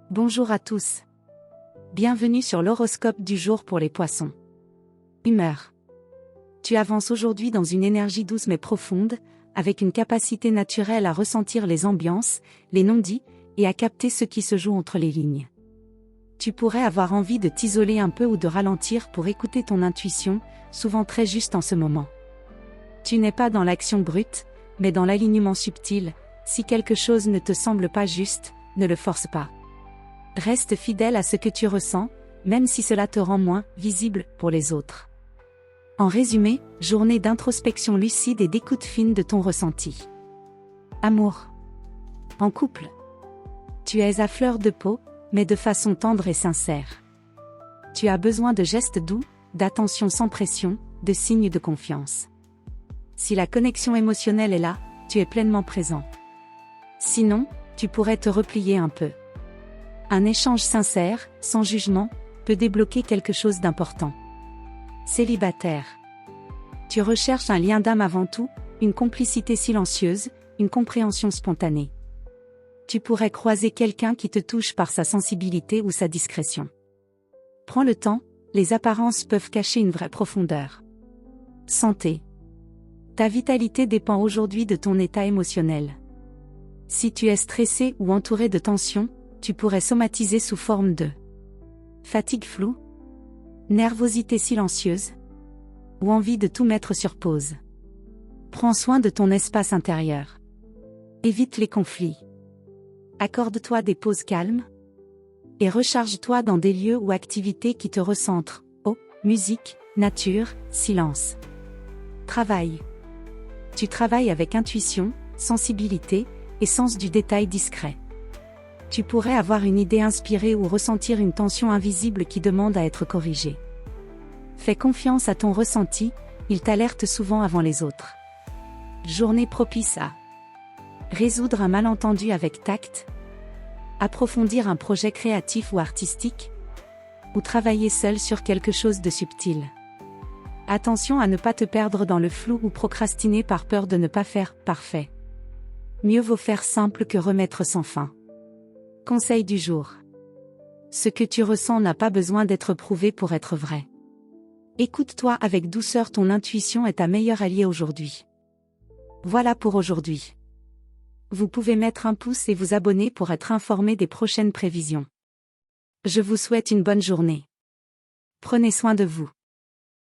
Bonjour à tous. Bienvenue sur l'horoscope du jour pour les poissons. Humeur. Tu avances aujourd'hui dans une énergie douce mais profonde, avec une capacité naturelle à ressentir les ambiances, les non-dits, et à capter ce qui se joue entre les lignes. Tu pourrais avoir envie de t'isoler un peu ou de ralentir pour écouter ton intuition, souvent très juste en ce moment. Tu n'es pas dans l'action brute, mais dans l'alignement subtil. Si quelque chose ne te semble pas juste, ne le force pas. Reste fidèle à ce que tu ressens, même si cela te rend moins visible pour les autres. En résumé, journée d'introspection lucide et d'écoute fine de ton ressenti. Amour. En couple. Tu es à fleur de peau, mais de façon tendre et sincère. Tu as besoin de gestes doux, d'attention sans pression, de signes de confiance. Si la connexion émotionnelle est là, tu es pleinement présent. Sinon, tu pourrais te replier un peu. Un échange sincère, sans jugement, peut débloquer quelque chose d'important. Célibataire. Tu recherches un lien d'âme avant tout, une complicité silencieuse, une compréhension spontanée. Tu pourrais croiser quelqu'un qui te touche par sa sensibilité ou sa discrétion. Prends le temps, les apparences peuvent cacher une vraie profondeur. Santé. Ta vitalité dépend aujourd'hui de ton état émotionnel. Si tu es stressé ou entouré de tensions, tu pourrais somatiser sous forme de fatigue floue, nervosité silencieuse, ou envie de tout mettre sur pause. Prends soin de ton espace intérieur. Évite les conflits. Accorde-toi des pauses calmes. Et recharge-toi dans des lieux ou activités qui te recentrent. Eau, musique, nature, silence. Travail. Tu travailles avec intuition, sensibilité, et sens du détail discret. Tu pourrais avoir une idée inspirée ou ressentir une tension invisible qui demande à être corrigée. Fais confiance à ton ressenti, il t'alerte souvent avant les autres. Journée propice à résoudre un malentendu avec tact, approfondir un projet créatif ou artistique, ou travailler seul sur quelque chose de subtil. Attention à ne pas te perdre dans le flou ou procrastiner par peur de ne pas faire parfait. Mieux vaut faire simple que remettre sans fin. Conseil du jour. Ce que tu ressens n'a pas besoin d'être prouvé pour être vrai. Écoute-toi avec douceur, ton intuition est ta meilleure alliée aujourd'hui. Voilà pour aujourd'hui. Vous pouvez mettre un pouce et vous abonner pour être informé des prochaines prévisions. Je vous souhaite une bonne journée. Prenez soin de vous.